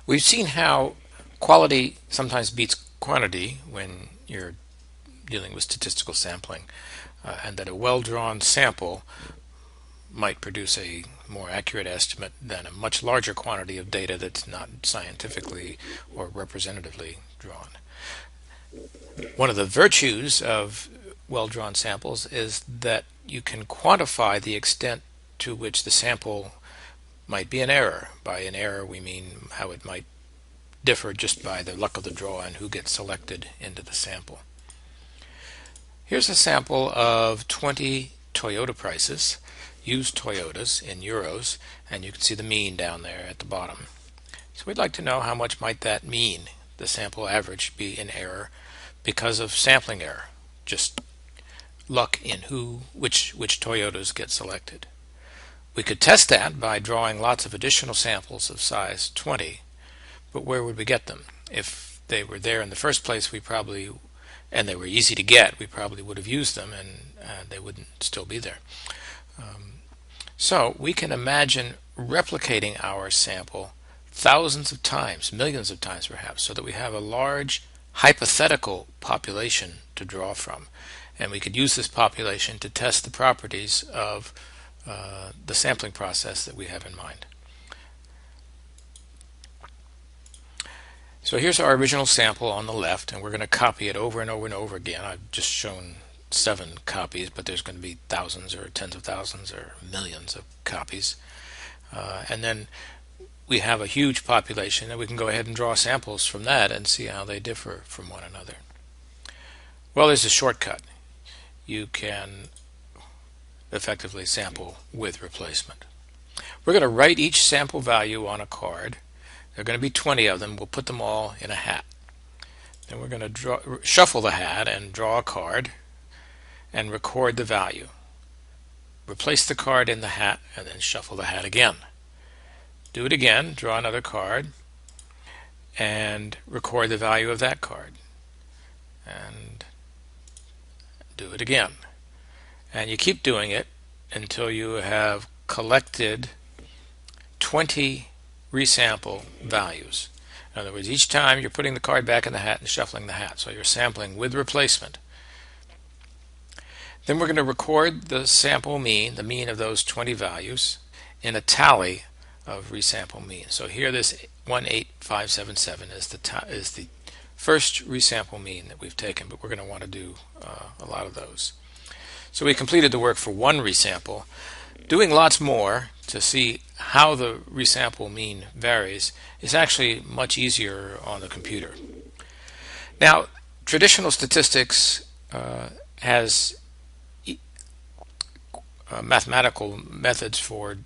We've seen how quality sometimes beats quantity when you're dealing with statistical sampling, and that a well-drawn sample might produce a more accurate estimate than a much larger quantity of data that's not scientifically or representatively drawn. One of the virtues of well-drawn samples is that you can quantify the extent to which the sample might be in error. By an error, we mean how it might differ just by the luck of the draw and who gets selected into the sample. Here's a sample of 20 Toyota prices, used Toyotas in euros, and you can see the mean down there at the bottom. So we'd like to know how much might that mean, the sample average, be in error because of sampling error, just luck in which Toyotas get selected. We could test that by drawing lots of additional samples of size 20, but where would we get them? If they were there in the first place, and they were easy to get, we probably would have used them, and they wouldn't still be there. So we can imagine replicating our sample thousands of times, millions of times perhaps, so that we have a large hypothetical population to draw from. And we could use this population to test the properties of the sampling process that we have in mind. So here's our original sample on the left, and we're going to copy it over and over and over again. I've just shown 7 copies, but there's going to be thousands or tens of thousands or millions of copies. And then we have a huge population, and we can go ahead and draw samples from that and see how they differ from one another. Well, there's a shortcut. You can effectively sample with replacement. We're going to write each sample value on a card. There are going to be 20 of them. We'll put them all in a hat. Then we're going to shuffle the hat and draw a card and record the value. Replace the card in the hat and then shuffle the hat again. Do it again, draw another card and record the value of that card. And do it again. And you keep doing it until you have collected 20 resample values. In other words, each time you're putting the card back in the hat and shuffling the hat. So you're sampling with replacement. Then we're going to record the sample mean, the mean of those 20 values, in a tally of resample mean. So here this 18577 is the first resample mean that we've taken, but we're going to want to do a lot of those. So we completed the work for one resample. Doing lots more to see how the resample mean varies is actually much easier on the computer. Now, traditional statistics has mathematical methods for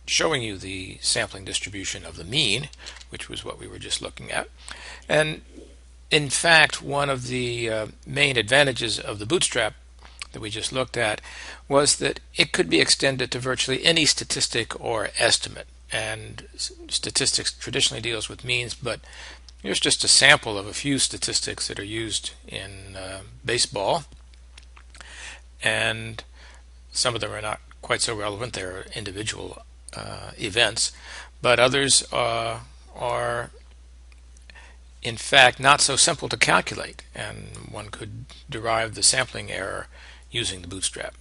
showing you the sampling distribution of the mean, which was what we were just looking at. And in fact, one of the main advantages of the Bootstrap that we just looked at was that it could be extended to virtually any statistic or estimate. And statistics traditionally deals with means, but here's just a sample of a few statistics that are used in baseball. And some of them are not quite so relevant. They're individual events, but others are in fact not so simple to calculate, and one could derive the sampling error using the Bootstrap.